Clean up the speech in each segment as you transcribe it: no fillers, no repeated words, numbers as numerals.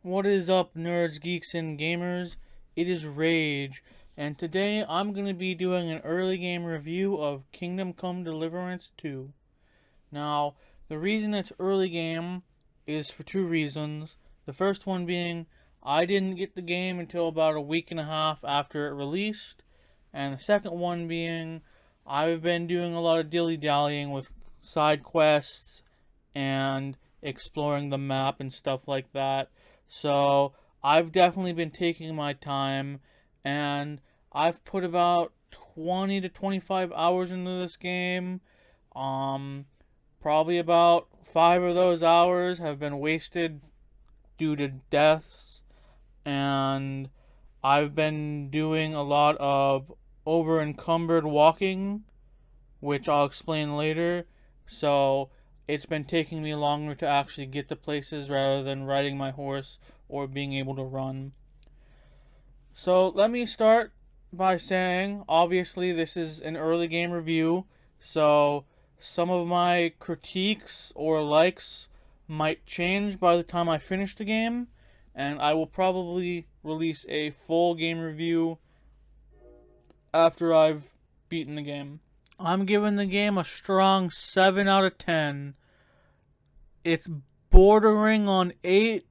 What is up, nerds, geeks, and gamers? It is Rage, and today I'm going to be doing an early game review of Kingdom Come Deliverance 2. Now, the reason it's early game is for two reasons. The first one being I didn't get the game until about a week and a half after it released, and the second one being I've been doing a lot of dilly-dallying with side quests and exploring the map and stuff like that. So I've definitely been taking my time, and I've put about 20 to 25 hours into this game. Um, Probably about 5 of those hours have been wasted due to deaths, and I've been doing a lot of over encumbered walking, which I'll explain later. So it's been taking me longer to actually get to places rather than riding my horse or being able to run. So let me start by saying, obviously, this is an early game review, so some of my critiques or likes might change by the time I finish the game, and I will probably release a full game review after I've beaten the game. I'm giving the game a strong 7 out of 10. It's bordering on 8,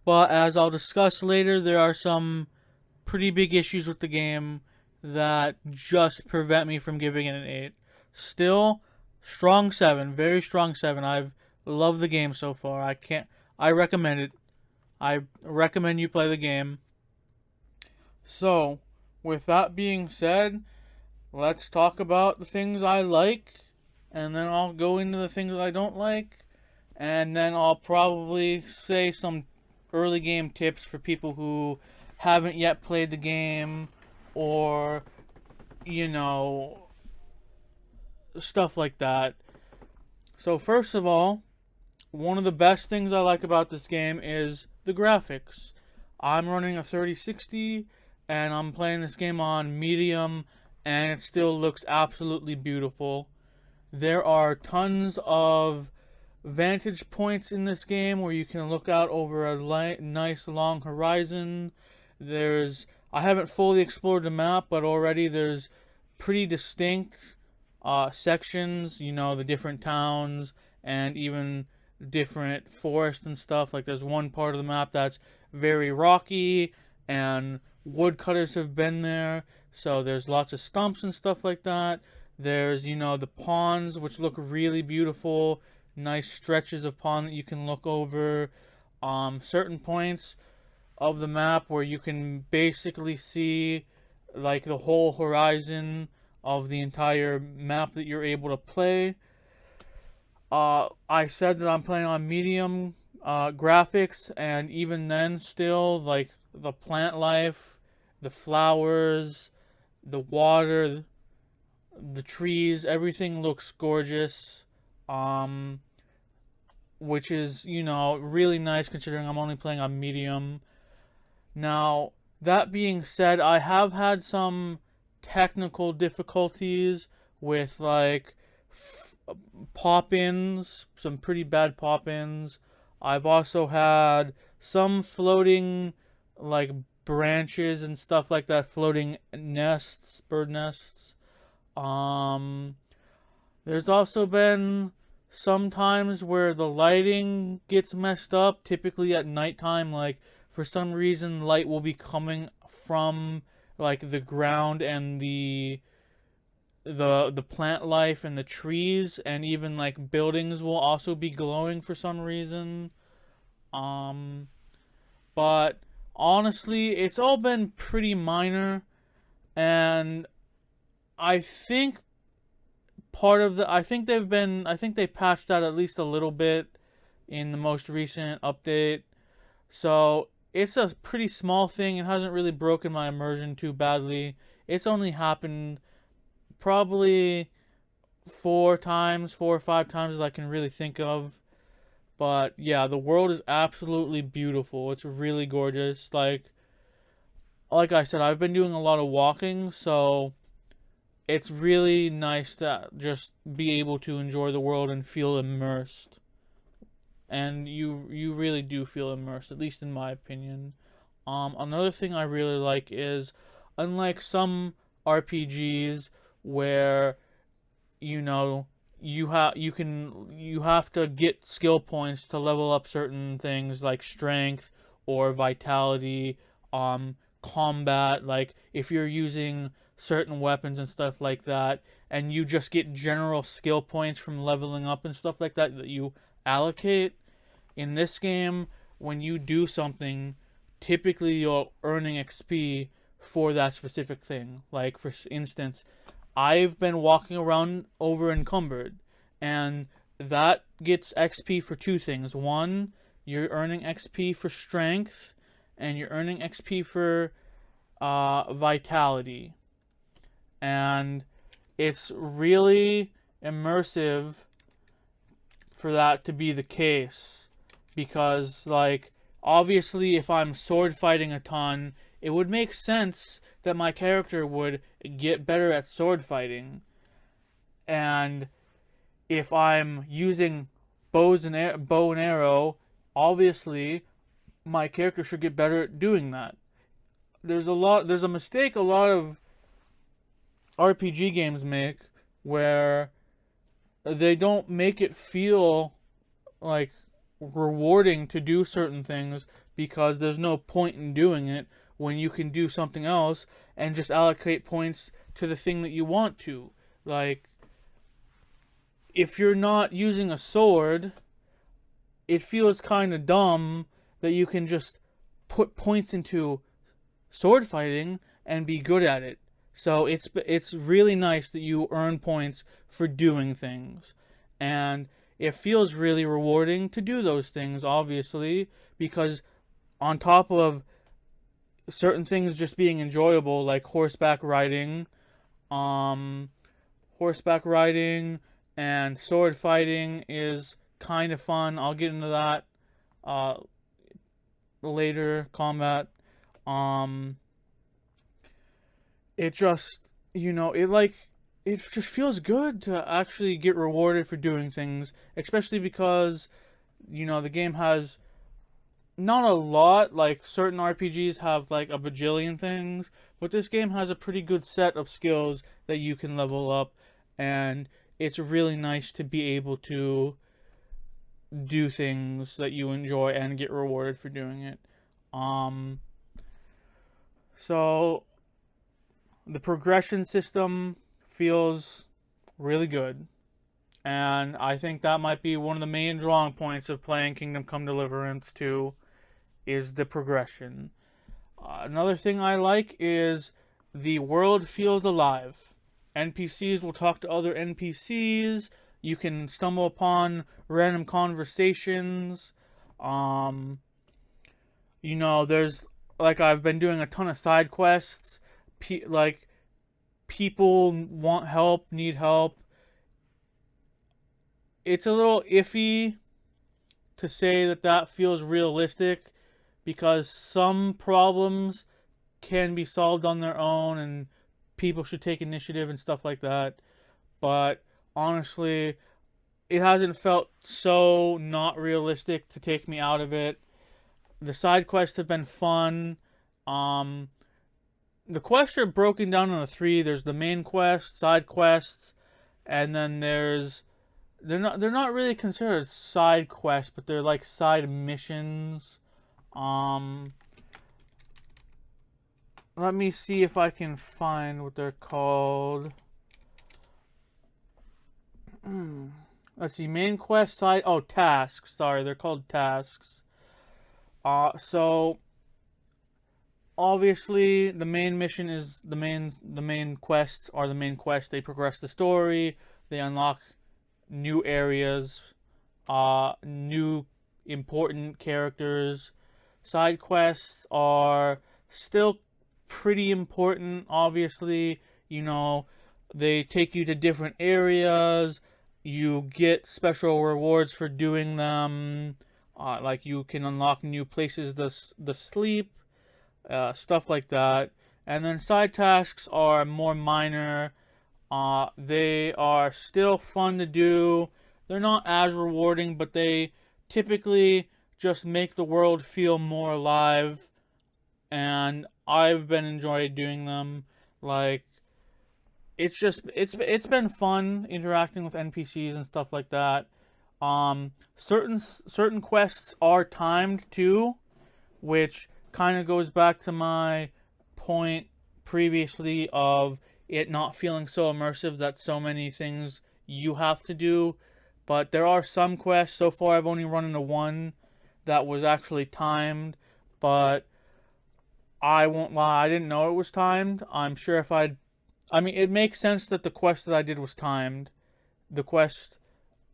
but as I'll discuss later, there are some pretty big issues with the game that just prevent me from giving it an 8. Still, strong 7, very strong 7. I've loved the game so far. I recommend it. I recommend you play the game. So, with that being said, let's talk about the things I like, and then I'll go into the things I don't like, and then I'll probably say some early game tips for people who haven't yet played the game, or, you know, stuff like that. So, first of all, one of the best things I like about this game is the graphics. I'm running a 3060, and I'm playing this game on medium, and it still looks absolutely beautiful. There are tons of vantage points in this game where you can look out over a nice long horizon. I haven't fully explored the map, but already there's pretty distinct sections, the different towns and even different forests and stuff. Like there's one part of the map that's very rocky and woodcutters have been there, so there's lots of stumps and stuff like that. There's, the ponds, which look really beautiful, nice stretches of pond that you can look over. Certain points of the map where you can basically see like the whole horizon of the entire map that you're able to play. I said that I'm playing on medium graphics, and even then, still, like the plant life, the flowers, the water, the trees, everything looks gorgeous. Um, which is, really nice considering I'm only playing on medium. Now, that being said, I have had some technical difficulties with like pop-ins, some pretty bad pop-ins. I've also had some floating like branches and stuff like that, floating nests, bird nests. Um there's also been some times where the lighting gets messed up, typically at nighttime. Like, for some reason, light will be coming from, like, the ground and the plant life and the trees, and even, like, buildings will also be glowing for some reason. Um, but honestly, it's all been pretty minor, and I think I think they patched that at least a little bit in the most recent update. So it's a pretty small thing. It hasn't really broken my immersion too badly. It's only happened probably 4 or 5 times that I can really think of. But yeah, the world is absolutely beautiful. It's really gorgeous. Like I said, I've been doing a lot of walking, so it's really nice to just be able to enjoy the world and feel immersed. and you really do feel immersed, at least in my opinion. Another thing I really like is, unlike some RPGs where you know you have to get skill points to level up certain things like strength or vitality, combat, like if you're using certain weapons and stuff like that, and you just get general skill points from leveling up and stuff like that you allocate. In this game, when you do something, typically you're earning XP for that specific thing. Like, for instance, I've been walking around over encumbered, and that gets XP for two things. One, you're earning XP for strength, and you're earning XP for vitality. And it's really immersive for that to be the case, because, like, obviously if I'm sword fighting a ton, it would make sense that my character would get better at sword fighting. And if I'm using bow and arrow, obviously my character should get better at doing that. There's a mistake a lot of RPG games make, where they don't make it feel like rewarding to do certain things, because there's no point in doing it when you can do something else and just allocate points to the thing that you want to. Like, if you're not using a sword, it feels kind of dumb that you can just put points into sword fighting and be good at it. So it's really nice that you earn points for doing things, and it feels really rewarding to do those things, obviously, because on top of certain things just being enjoyable, like horseback riding and sword fighting is kind of fun. I'll get into that later. Combat. It just, it just feels good to actually get rewarded for doing things, especially because, the game has not a lot. Like, certain RPGs have like a bajillion things, but this game has a pretty good set of skills that you can level up, and it's really nice to be able to do things that you enjoy and get rewarded for doing it. So the progression system feels really good, and I think that might be one of the main drawing points of playing Kingdom Come Deliverance 2, is the progression. Another thing I like is the world feels alive. NPCs will talk to other NPCs. You can stumble upon random conversations. There's, like, I've been doing a ton of side quests. Like, people want help, need help. It's a little iffy to say that feels realistic, because some problems can be solved on their own and people should take initiative and stuff like that. But honestly, it hasn't felt so not realistic to take me out of it. The side quests have been fun. The quests are broken down into three. There's the main quest, side quests, and then they're not really considered side quests, but they're like side missions. Let me see if I can find what they're called. Let's see, main quest, side, tasks. Sorry, they're called tasks. So obviously the main mission is the main quests are the main quests. They progress the story, they unlock new areas, new important characters. Side quests are still pretty important, obviously. They take you to different areas. You get special rewards for doing them. Like, you can unlock new places to sleep, stuff like that. And then side tasks are more minor. They are still fun to do. They're not as rewarding, but they typically just make the world feel more alive, and I've been enjoying doing them. Like, it's been fun interacting with NPCs and stuff like that. Certain quests are timed too, which kind of goes back to my point previously of it not feeling so immersive that so many things you have to do. But there are some quests. So far, I've only run into one that was actually timed, but I won't lie, I didn't know it was timed. I'm sure if I mean, it makes sense that the quest that I did was timed. The quest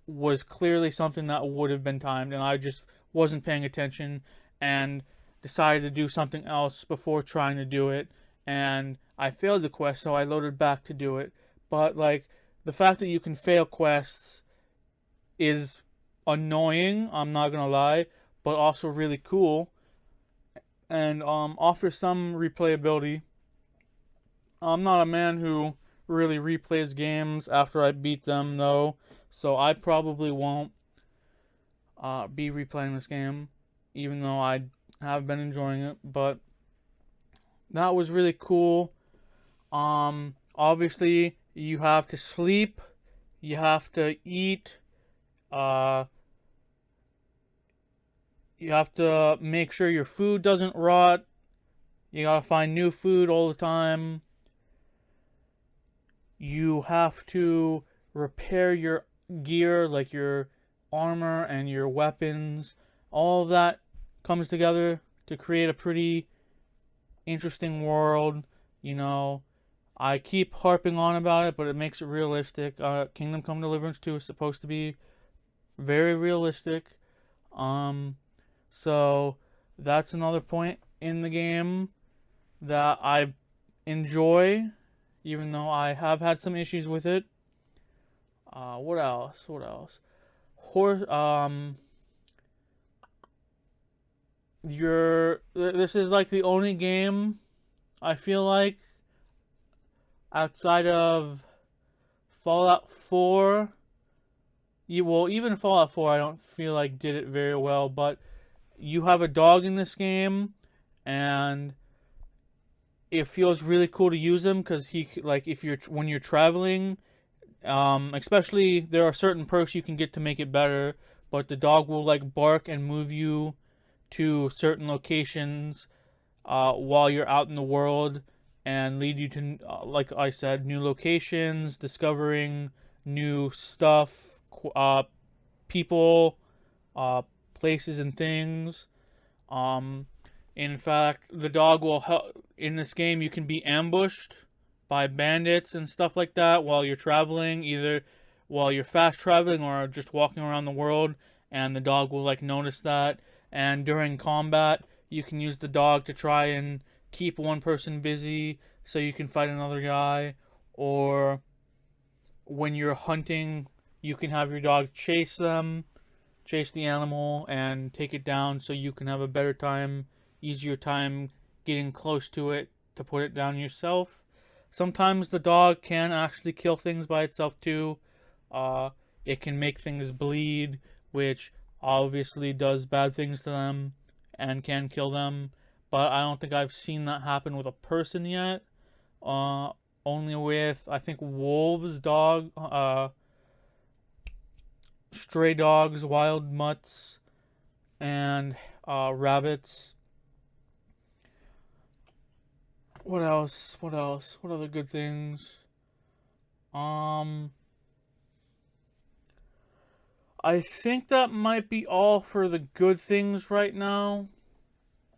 was clearly something that would have been timed, and I just wasn't paying attention and decided to do something else before trying to do it, and I failed the quest, so I loaded back to do it. But, like, the fact that you can fail quests is annoying, I'm not gonna lie, but also really cool, and offers some replayability. I'm not a man who really replays games after I beat them, though, so I probably won't be replaying this game, even though I have been enjoying it. But that was really cool. Obviously, you have to sleep, you have to eat, uh, you have to make sure your food doesn't rot. You gotta find new food all the time. You have to repair your gear, like your armor and your weapons. All of that comes together to create a pretty interesting world. You know, I keep harping on about it, but it makes it realistic. Kingdom Come Deliverance 2 is supposed to be very realistic. So that's another point in the game that I enjoy, even though I have had some issues with it. What else? What else? Horse. This is like the only game I feel like outside of Fallout 4. Well, even Fallout 4, I don't feel like did it very well. But you have a dog in this game, and it feels really cool to use him because he, like, if you're when you're traveling, especially there are certain perks you can get to make it better, but the dog will like bark and move you to certain locations while you're out in the world and lead you to, like I said, new locations, discovering new stuff, people, places, and things. Um, in fact, the dog will help. In this game, you can be ambushed by bandits and stuff like that while you're traveling, either while you're fast traveling or just walking around the world, and the dog will like notice that. And during combat, you can use the dog to try and keep one person busy so you can fight another guy, or when you're hunting, you can have your dog chase the animal and take it down so you can have a better time, easier time getting close to it to put it down yourself. Sometimes the dog can actually kill things by itself too. Uh, it can make things bleed, which obviously does bad things to them and can kill them. But I don't think I've seen that happen with a person yet. Uh, Only with, I think, wolves, stray dogs, wild mutts, and rabbits. What else? What else? What other good things? Um, I think that might be all for the good things right now.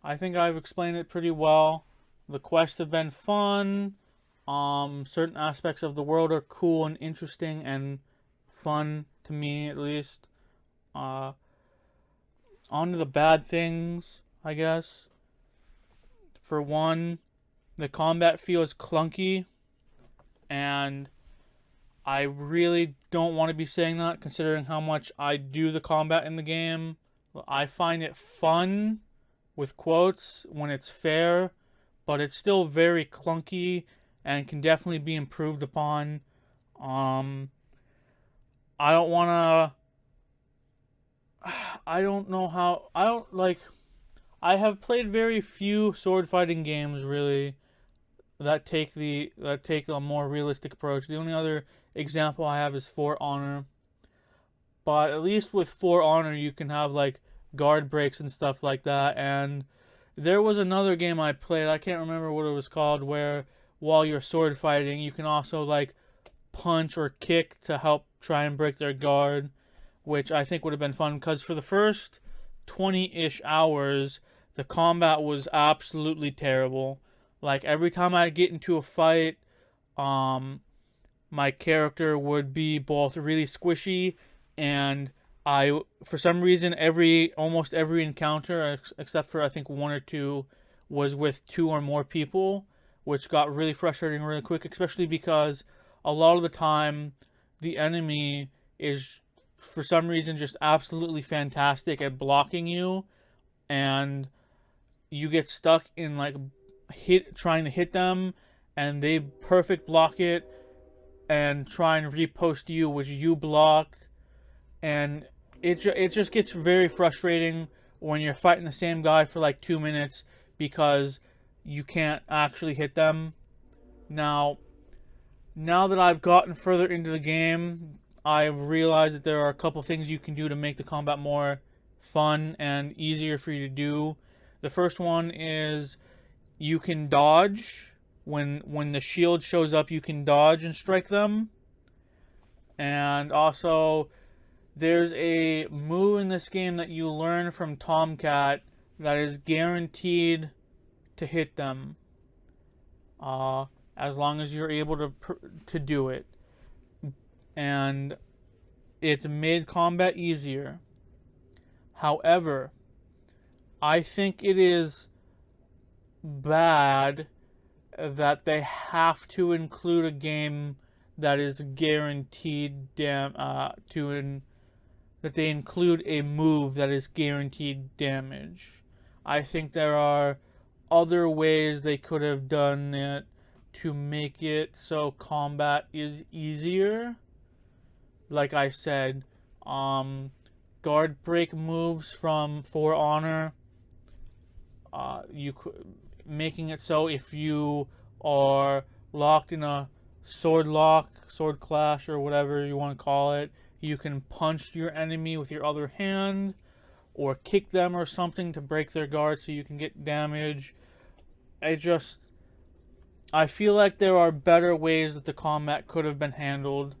I think I've explained it pretty well. The quests have been fun. Certain aspects of the world are cool and interesting and fun to me, at least. Uh, On to the bad things, I guess. For one, the combat feels clunky, and I really don't want to be saying that considering how much I do the combat in the game. I find it fun, with quotes, when it's fair, but it's still very clunky and can definitely be improved upon. Um, I don't want to I don't know how. I don't like. I have played very few sword fighting games really that take a more realistic approach. The only other example I have is For Honor, but at least with For Honor you can have like guard breaks and stuff like that. And there was another game I played. I can't remember what it was called, where while you're sword fighting, you can also like punch or kick to help try and break their guard, which I think would have been fun because for the first 20-ish hours, the combat was absolutely terrible. Like every time I get into a fight, um, my character would be both really squishy and I, for some reason, almost every encounter, except for I think one or two, was with two or more people, which got really frustrating really quick, especially because a lot of the time the enemy is for some reason just absolutely fantastic at blocking you, and you get stuck in like trying to hit them, and they perfect block it and try and repost you, which you block, and it just gets very frustrating when you're fighting the same guy for like 2 minutes because you can't actually hit them. Now, now that I've gotten further into the game, I've realized that there are a couple things you can do to make the combat more fun and easier for you to do. The first one is you can dodge. When the shield shows up, you can dodge and strike them. And also, there's a move in this game that you learn from Tomcat that is guaranteed to hit them, uh, as long as you're able to do it, and it's made combat easier. However, I think it is bad that they have to include a game that is guaranteed that they include a move that is guaranteed damage. I think there are other ways they could have done it to make it so combat is easier. Like I said, guard break moves from For Honor, you could making it so if you are locked in a sword clash, or whatever you want to call it, you can punch your enemy with your other hand or kick them or something to break their guard so you can get damage. I feel like there are better ways that the combat could have been handled,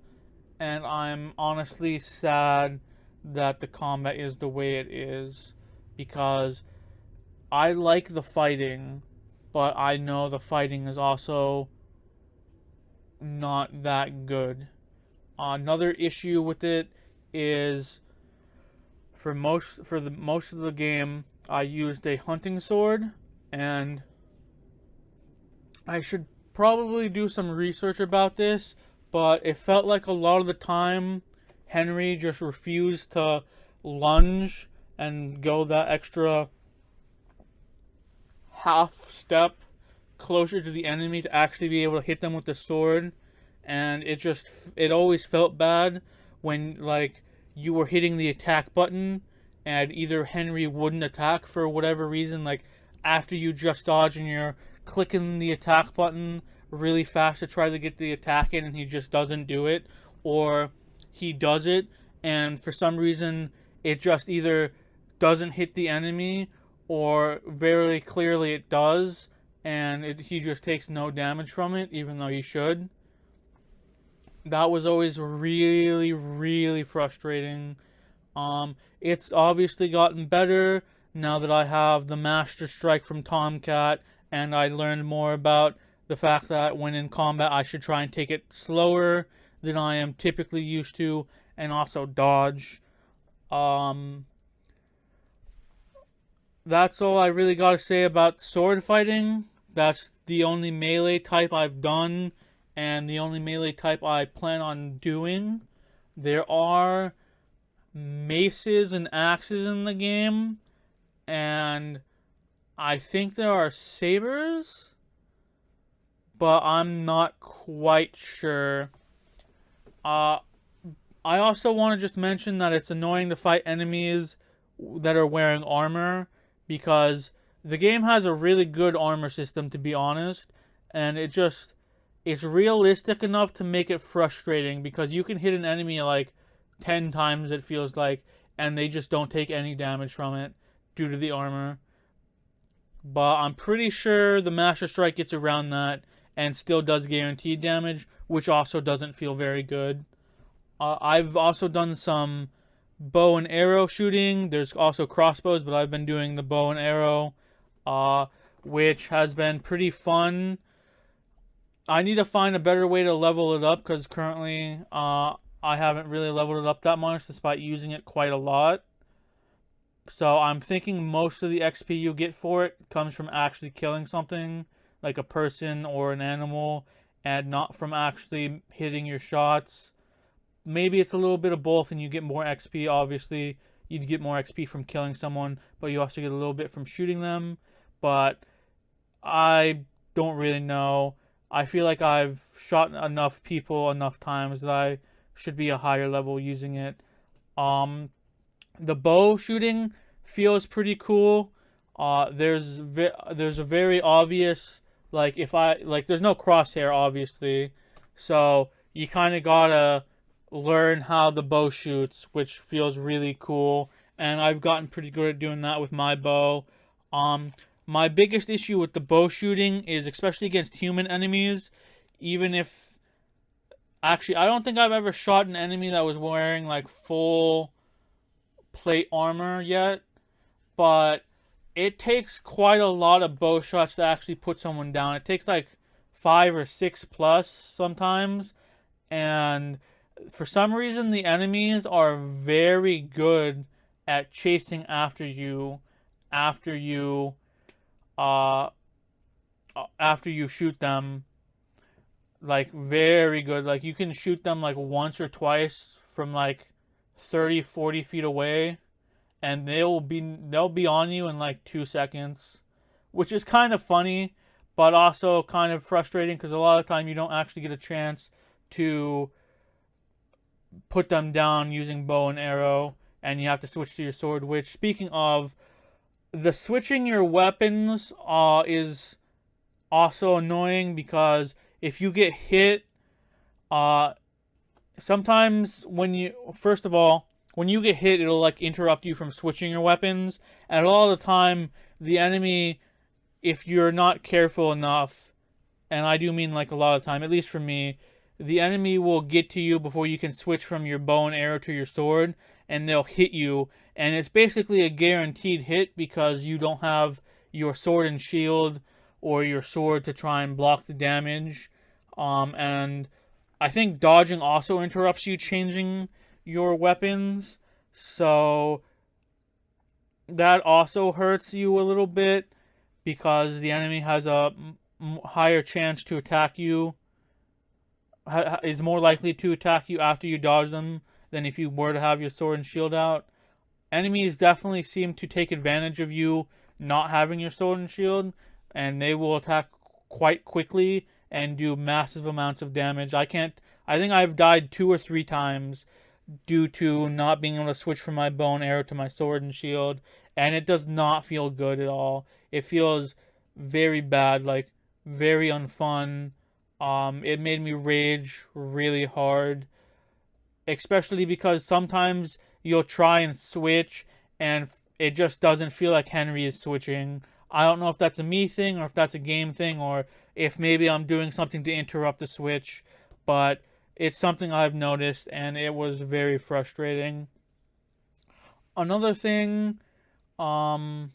and I'm honestly sad that the combat is the way it is, because I like the fighting, but I know the fighting is also not that good. Another issue with it is for the most of the game I used a hunting sword, and I should probably do some research about this, but it felt like a lot of the time Henry just refused to lunge and go that extra half step closer to the enemy to actually be able to hit them with the sword. And it always felt bad when like you were hitting the attack button and either Henry wouldn't attack for whatever reason, like after you just dodge and you're clicking the attack button really fast to try to get the attack in and he just doesn't do it, or he does it and for some reason it just either doesn't hit the enemy or very clearly it does, and he just takes no damage from it even though he should. That was always really, really frustrating. It's obviously gotten better now that I have the Master Strike from Tomcat, and I learned more about the fact that when in combat I should try and take it slower than I am typically used to, and also dodge. Um, that's all I really got to say about sword fighting. That's the only melee type I've done, and the only melee type I plan on doing. There are maces and axes in the game, and I think there are sabers, but I'm not quite sure. Uh, I also want to just mention that it's annoying to fight enemies that are wearing armor, because the game has a really good armor system, to be honest, and it's realistic enough to make it frustrating, because you can hit an enemy like 10 times, it feels like, and they just don't take any damage from it due to the armor. But I'm pretty sure the Master Strike gets around that and still does guaranteed damage, which also doesn't feel very good. I've also done some bow and arrow shooting. There's also crossbows, but I've been doing the bow and arrow, uh, which has been pretty fun. I need to find a better way to level it up, because currently I haven't really leveled it up that much despite using it quite a lot. So I'm thinking most of the XP you get for it comes from actually killing something, like a person or an animal, and not from actually hitting your shots. Maybe it's a little bit of both and you get more XP. Obviously you'd get more XP from killing someone, but you also get a little bit from shooting them. But I don't really know. I feel like I've shot enough people enough times that I should be a higher level using it. um the bow shooting feels pretty cool. There's a very obvious, like, if I like, there's no crosshair obviously, so you kind of gotta learn how the bow shoots, which feels really cool. And I've gotten pretty good at doing that with my bow. Um, my biggest issue with the bow shooting is, especially against human enemies, even if actually I don't think I've ever shot an enemy that was wearing like full plate armor yet, but it takes quite a lot of bow shots to actually put someone down. It takes like 5 or 6 plus sometimes, and for some reason the enemies are very good at chasing after you uh after you shoot them. Like, very good. Like, you can shoot them like once or twice from like 30, 40 feet away, and they'll be on you in like 2 seconds, which is kind of funny, but also kind of frustrating, because a lot of the time you don't actually get a chance to put them down using bow and arrow, and you have to switch to your sword. Which, speaking of, the switching your weapons is also annoying, because if you get hit, uh, sometimes when you first of all when you get hit, it'll like interrupt you from switching your weapons, and a lot of the time the enemy, if you're not careful enough, and I do mean like a lot of time, at least for me, the enemy will get to you before you can switch from your bow and arrow to your sword, and they'll hit you, and it's basically a guaranteed hit, because you don't have your sword and shield or your sword to try and block the damage. And I think dodging also interrupts you changing your weapons, so that also hurts you a little bit, because the enemy has a higher chance to attack you, is more likely to attack you after you dodge them than if you were to have your sword and shield out. Enemies definitely seem to take advantage of you not having your sword and shield, and they will attack quite quickly and do massive amounts of damage. I think I've died 2 or 3 times due to not being able to switch from my bow and arrow to my sword and shield, and it does not feel good at all. It feels very bad, like very unfun. It made me rage really hard, especially because sometimes you'll try and switch and it just doesn't feel like Henry is switching. I don't know if that's a me thing or if that's a game thing, or if maybe I'm doing something to interrupt the switch, but it's something I've noticed, and it was very frustrating. Another thing um,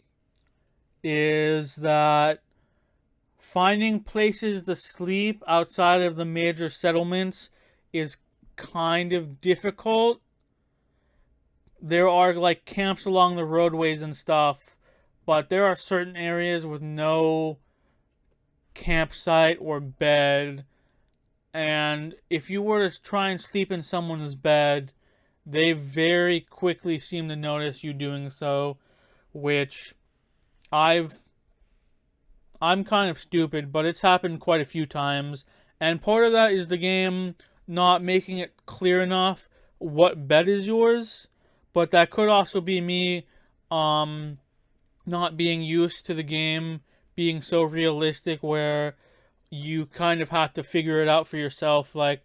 is that finding places to sleep outside of the major settlements is kind of difficult. There are like camps along the roadways and stuff, but there are certain areas with no campsite or bed, and if you were to try and sleep in someone's bed, they very quickly seem to notice you doing so, which I've I'm kind of stupid, but it's happened quite a few times, and part of that is the game not making it clear enough what bed is yours, but that could also be me um not being used to the game being so realistic where you kind of have to figure it out for yourself. Like,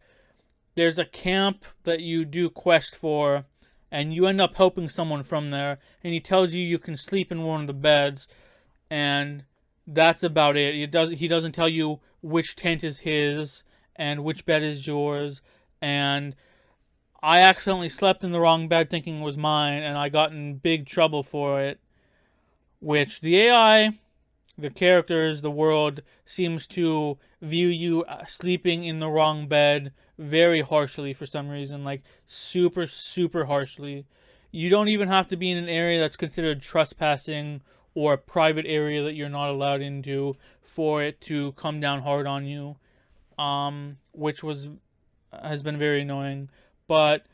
there's a camp that you do quest for, and you end up helping someone from there, and he tells you you can sleep in one of the beds, and that's about it. He doesn't tell you which tent is his and which bed is yours. And I accidentally slept in the wrong bed thinking it was mine, and I got in big trouble for it. Which the AI, the characters, the world seems to view you sleeping in the wrong bed very harshly for some reason, like super, super harshly. You don't even have to be in an area that's considered trespassing or a private area that you're not allowed into for it to come down hard on you, which has been very annoying. But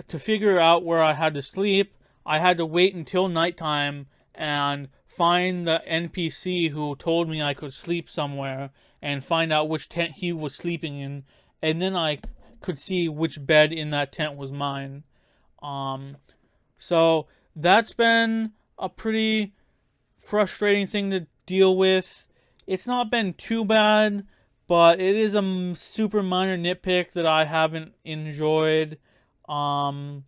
to figure out where I had to sleep, I had to wait until nighttime and find the NPC who told me I could sleep somewhere and find out which tent he was sleeping in, and then I could see which bed in that tent was mine. Um, so that's been a pretty frustrating thing to deal with. It's not been too bad, but it is a super minor nitpick that I haven't enjoyed. Um,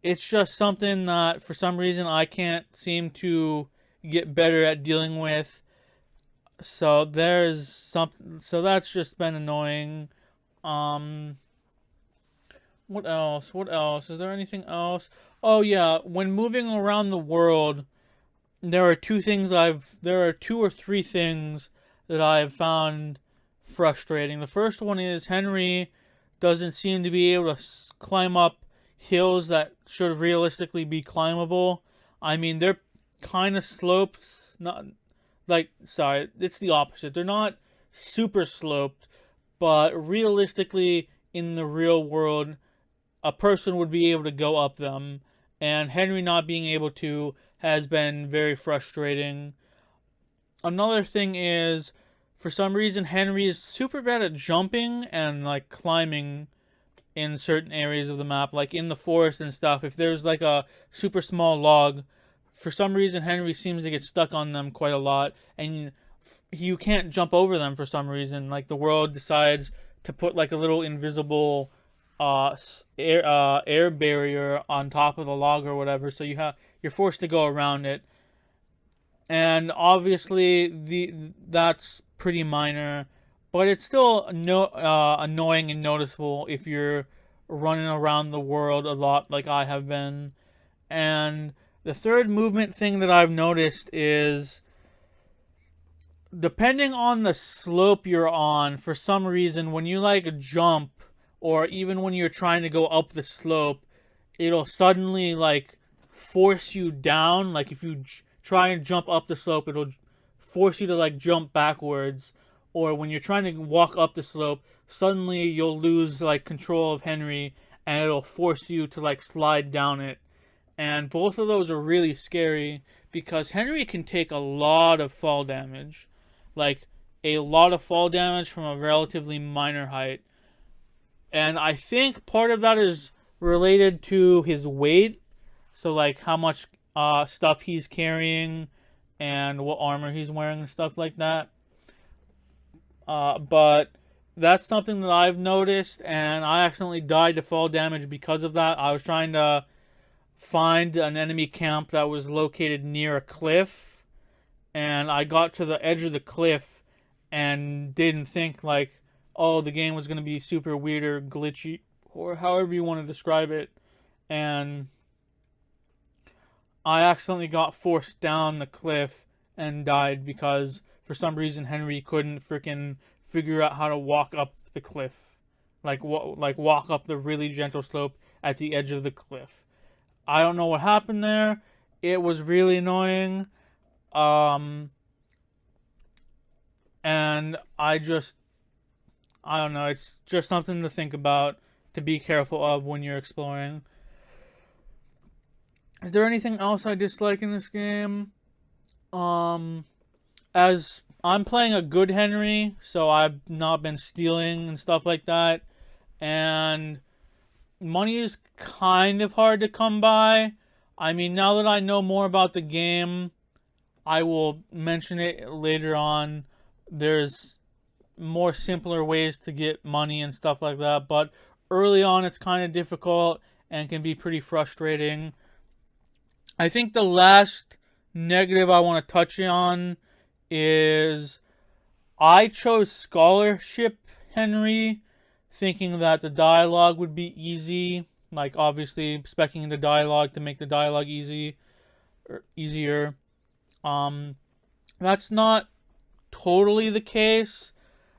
it's just something that for some reason I can't seem to get better at dealing with. So there's some. So that's just been annoying. Um, what else? What else? Is there anything else? Oh yeah, when moving around the world, there are two or three things that I've found frustrating. The first one is Henry doesn't seem to be able to climb up hills that should realistically be climbable. I mean, they're kind of sloped, not like, sorry, it's the opposite. They're not super sloped, but realistically in the real world a person would be able to go up them, and Henry not being able to has been very frustrating. Another thing is, for some reason, Henry is super bad at jumping and like climbing in certain areas of the map, like in the forest and stuff. If there's like a super small log, for some reason Henry seems to get stuck on them quite a lot, and you can't jump over them for some reason. Like the world decides to put like a little invisible air barrier on top of the log or whatever, so you're forced to go around it. And obviously that's pretty minor, but it's still annoying and noticeable if you're running around the world a lot like I have been. And the third movement thing that I've noticed is, depending on the slope you're on, for some reason, when you like jump, or even when you're trying to go up the slope, it'll suddenly like force you down. Like if you try and jump up the slope, it'll force you to like jump backwards. Or when you're trying to walk up the slope, suddenly you'll lose like control of Henry, and it'll force you to like slide down it. And both of those are really scary because Henry can take a lot of fall damage. Like a lot of fall damage from a relatively minor height. And I think part of that is related to his weight. So like how much stuff he's carrying and what armor he's wearing and stuff like that. But that's something that I've noticed, and I accidentally died to fall damage because of that. I was trying to find an enemy camp that was located near a cliff, and I got to the edge of the cliff and didn't think like, oh, the game was going to be super weird or glitchy or however you want to describe it, and I accidentally got forced down the cliff and died because for some reason Henry couldn't freaking figure out how to walk up the cliff, like walk up the really gentle slope at the edge of the cliff. I don't know what happened there. It was really annoying. And I don't know. It's just something to think about, to be careful of when you're exploring. Is there anything else I dislike in this game? As I'm playing a good Henry, so I've not been stealing and stuff like that. and money is kind of hard to come by. I mean, now that I know more about the game, I will mention it later on. There's more simpler ways to get money and stuff like that, but early on it's kind of difficult and can be pretty frustrating. I think the last negative I want to touch on is I chose scholarship Henry, thinking that the dialogue would be easy. Like obviously expecting the dialogue to make the dialogue easier. Um, that's not totally the case.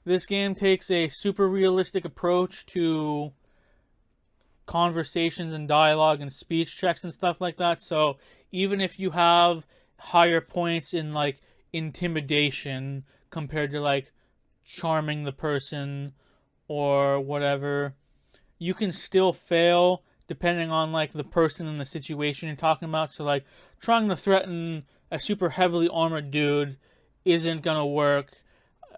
This game takes a super realistic approach to conversations and dialogue and speech checks and stuff like that. So even if you have higher points in like intimidation compared to like charming the person or whatever, you can still fail depending on like the person and the situation you're talking about. So like trying to threaten a super heavily armored dude isn't gonna work,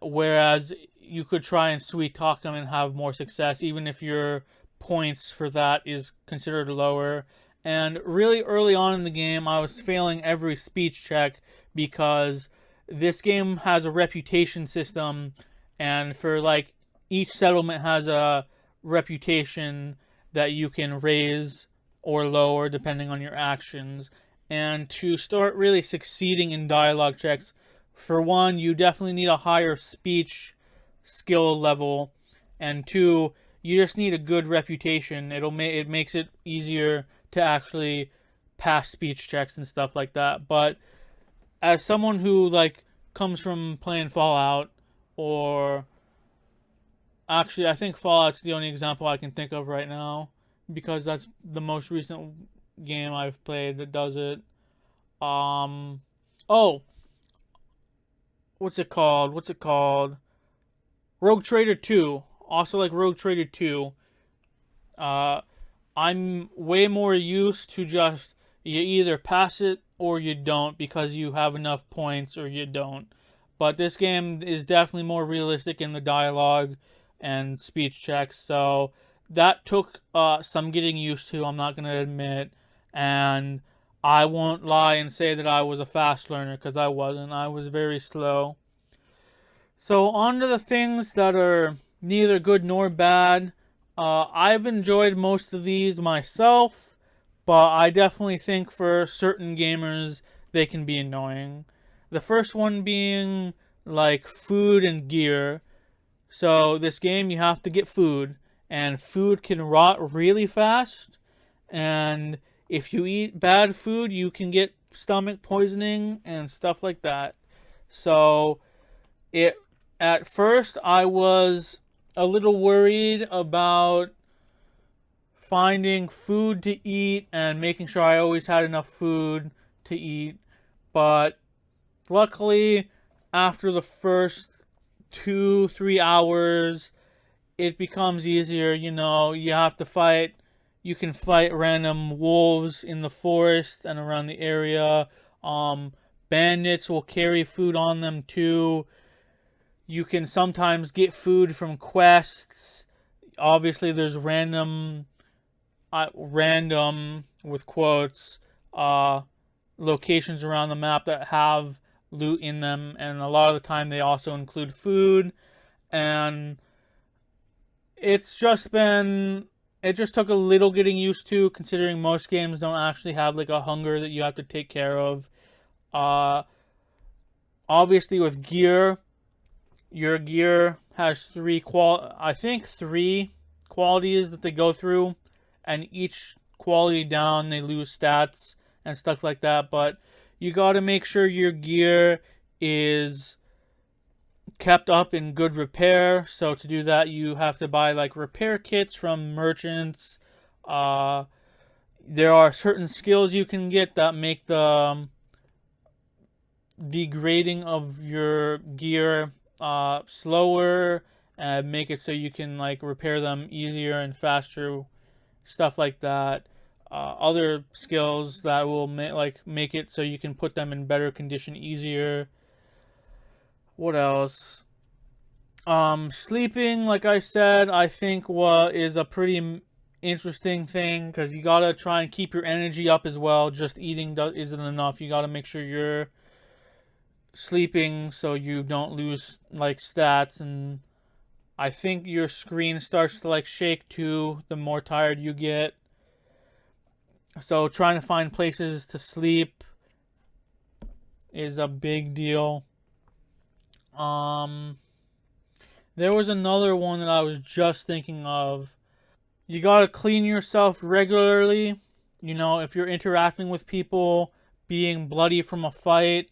whereas you could try and sweet talk them and have more success even if your points for that is considered lower. And really early on in the game I was failing every speech check because this game has a reputation system, and for like each settlement has a reputation that you can raise or lower depending on your actions. And to start really succeeding in dialogue checks, for one, you definitely need a higher speech skill level, and two, you just need a good reputation. It makes it easier to actually pass speech checks and stuff like that. But as someone who like comes from playing Fallout, or actually I think Fallout's the only example I can think of right now because that's the most recent game I've played that does it. Oh, what's it called? Rogue Trader 2. Also like Rogue Trader 2. Uh, I'm way more used to just you either pass it or you don't because you have enough points, or you don't. But this game is definitely more realistic in the dialogue and speech checks, so that took some getting used to, I'm not going to admit. And I won't lie and say that I was a fast learner, because I wasn't. I was very slow. So on to the things that are neither good nor bad. I've enjoyed most of these myself, but I definitely think for certain gamers they can be annoying. The first one being like food and gear. So this game you have to get food, and food can rot really fast, and if you eat bad food you can get stomach poisoning and stuff like that. So it at first I was a little worried about finding food to eat and making sure I always had enough food to eat, but luckily after the first 2-3 hours it becomes easier. You have to fight, you can fight random wolves in the forest and around the area. Bandits will carry food on them too. You can sometimes get food from quests. Obviously, there's random with quotes, locations around the map that have loot in them, and a lot of the time they also include food. And it just took a little getting used to, considering most games don't actually have like a hunger that you have to take care of. Uh, Obviously, with gear, your gear has three qualities that they go through, and each quality down they lose stats and stuff like that. But you got to make sure your gear is kept up in good repair. So to do that you have to buy like repair kits from merchants. There are certain skills you can get that make the degrading of your gear slower, and make it so you can like repair them easier and faster, stuff like that. Other skills that will make it so you can put them in better condition easier. What else? Sleeping, like I said, I think is a pretty interesting thing because you gotta try and keep your energy up as well. Just eating isn't enough. You gotta make sure you're sleeping so you don't lose like stats, and I think your screen starts to like shake too the more tired you get. So trying to find places to sleep is a big deal. Um there was another one that I was just thinking of. You gotta clean yourself regularly. You know, if you're interacting with people, being bloody from a fight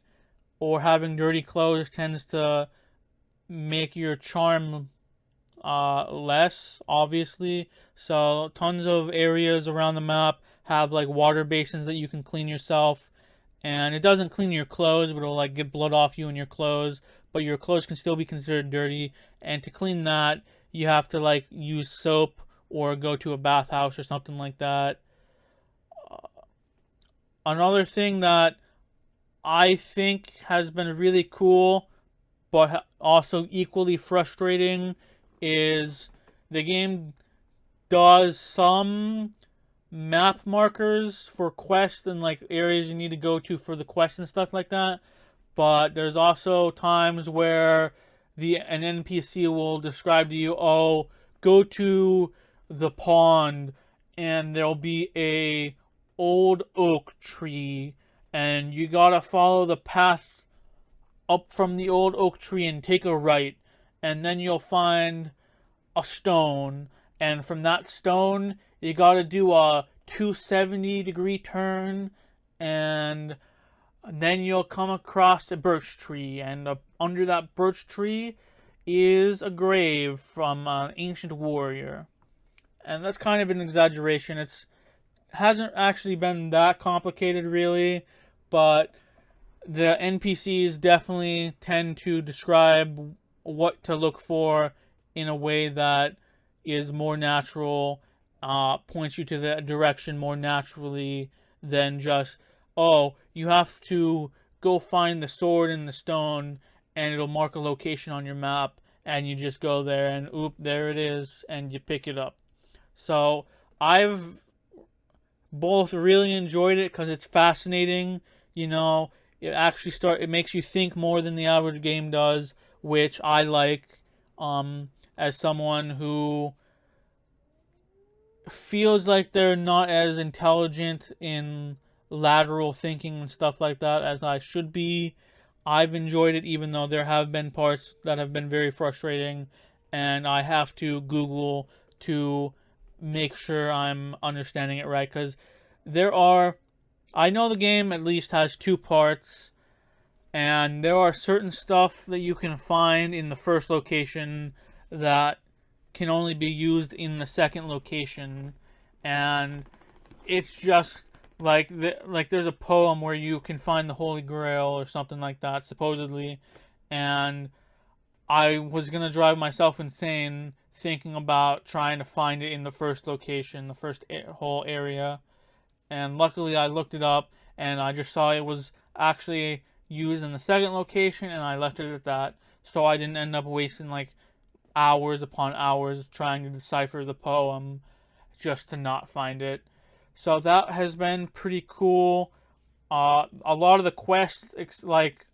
or having dirty clothes tends to make your charm less, obviously. So tons of areas around the map have like water basins that you can clean yourself, and it doesn't clean your clothes, but it'll like get blood off you and your clothes, but your clothes can still be considered dirty. And to clean that, you have to like use soap or go to a bathhouse or something like that. Another thing that I think has been really cool but also equally frustrating is the game does some map markers for quests and like areas you need to go to for the quests and stuff like that. But there's also times where an NPC will describe to you, oh, go to the pond and there'll be a old oak tree and you gotta follow the path up from the old oak tree and take a right, and then you'll find a stone, and from that stone you gotta do a 270-degree turn, and then you'll come across a birch tree, and under that birch tree is a grave from an ancient warrior. And that's kind of an exaggeration. It hasn't actually been that complicated, really, but the NPCs definitely tend to describe what to look for in a way that is more natural, points you to the direction more naturally than just, oh, you have to go find the sword in the stone and it'll mark a location on your map and you just go there and oop, there it is, and you pick it up. So I've both really enjoyed it because it's fascinating. You know, it makes you think more than the average game does, which I like. As someone who feels like they're not as intelligent in lateral thinking and stuff like that as I should be. I've enjoyed it, even though there have been parts that have been very frustrating, and I have to Google to make sure I'm understanding it right. Because there are, I know the game at least has two parts, and there are certain stuff that you can find in the first location that can only be used in the second location, and it's just like there's a poem where you can find the Holy Grail or something like that, supposedly, and I was gonna drive myself insane thinking about trying to find it in the first location, the first whole area, and luckily I looked it up and I just saw it was actually used in the second location, and I left it at that, so I didn't end up wasting like hours upon hours trying to decipher the poem just to not find it. So that has been pretty cool. A lot of the quests, like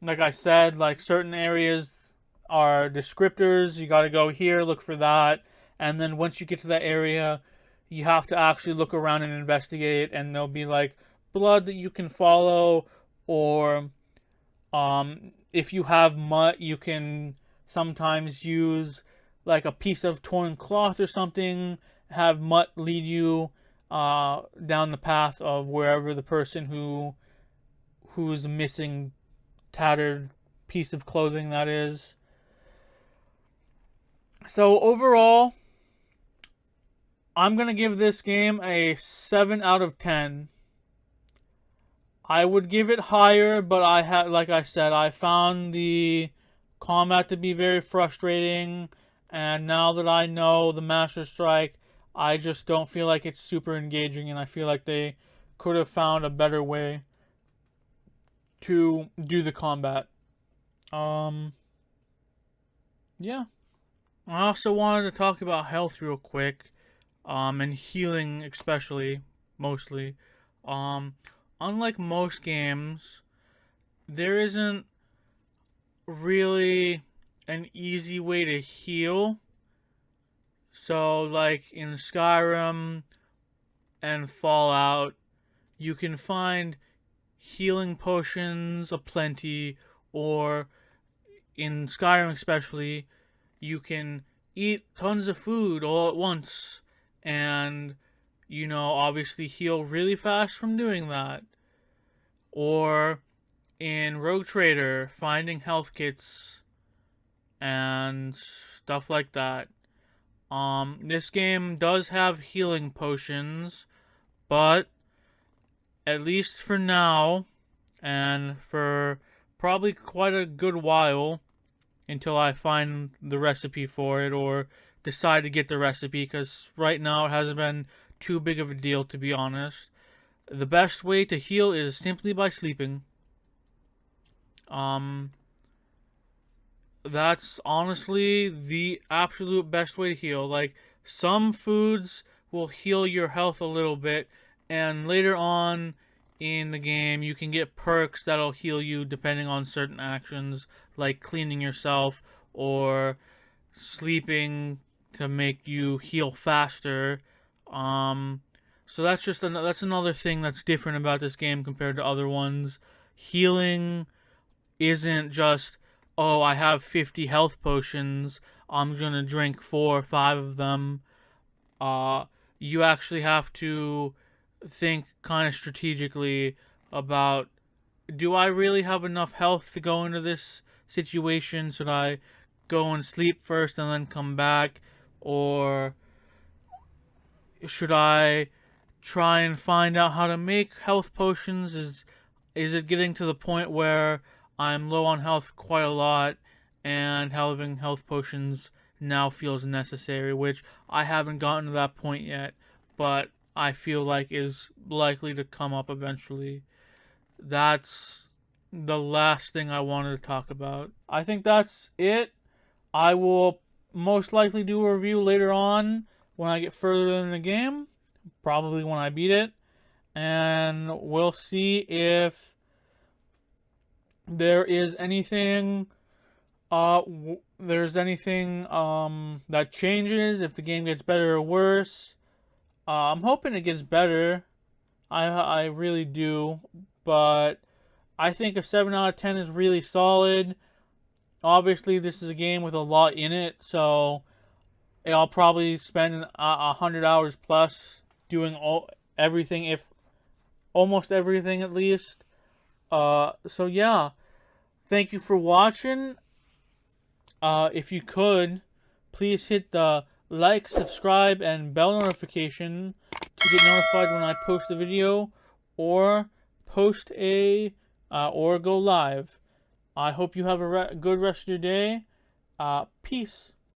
I said, like certain areas are descriptors. You got to go here, look for that, and then once you get to that area, you have to actually look around and investigate. And there'll be like blood that you can follow, or if you have mutt, you can sometimes use like a piece of torn cloth or something. Have mutt lead you down the path of wherever the person who's missing tattered piece of clothing that is. So overall, I'm gonna give this game a 7 out of 10. I would give it higher, but like I said, I found the combat to be very frustrating, and now that I know the Master Strike, I just don't feel like it's super engaging, and I feel like they could have found a better way to do the combat. Um, yeah. I also wanted to talk about health real quick, and healing especially, mostly. Um, Unlike most games, there isn't really an easy way to heal. So, like in Skyrim and Fallout, you can find healing potions aplenty, or in Skyrim especially, you can eat tons of food all at once and, obviously heal really fast from doing that. Or in Rogue Trader, finding health kits and stuff like that. This game does have healing potions, but at least for now, and for probably quite a good while until I find the recipe for it or decide to get the recipe, because right now it hasn't been too big of a deal, to be honest. The best way to heal is simply by sleeping. Um, that's honestly the absolute best way to heal. Like, some foods will heal your health a little bit, and later on in the game, you can get perks that'll heal you depending on certain actions, like cleaning yourself or sleeping to make you heal faster. Um, so that's another thing that's different about this game compared to other ones. Healing isn't just, oh, I have 50 health potions, I'm gonna drink 4 or 5 of them. Uh, you actually have to think kind of strategically about, do I really have enough health to go into this situation? Should I go and sleep first and then come back? Or should I try and find out how to make health potions? Is it getting to the point where I'm low on health quite a lot and having health potions now feels necessary, which I haven't gotten to that point yet, but I feel like is likely to come up eventually. That's the last thing I wanted to talk about. I think that's it. I will most likely do a review later on when I get further in the game, probably when I beat it, and we'll see if there is anything that changes, if the game gets better or worse. I'm hoping it gets better. I really do, but I think a 7 out of 10 is really solid. Obviously, this is a game with a lot in it, so I'll probably spend 100 hours plus doing everything, if almost everything at least. So yeah, thank you for watching. If you could, please hit the like, subscribe, and bell notification to get notified when I post a video or post or go live. I hope you have a good rest of your day. Peace.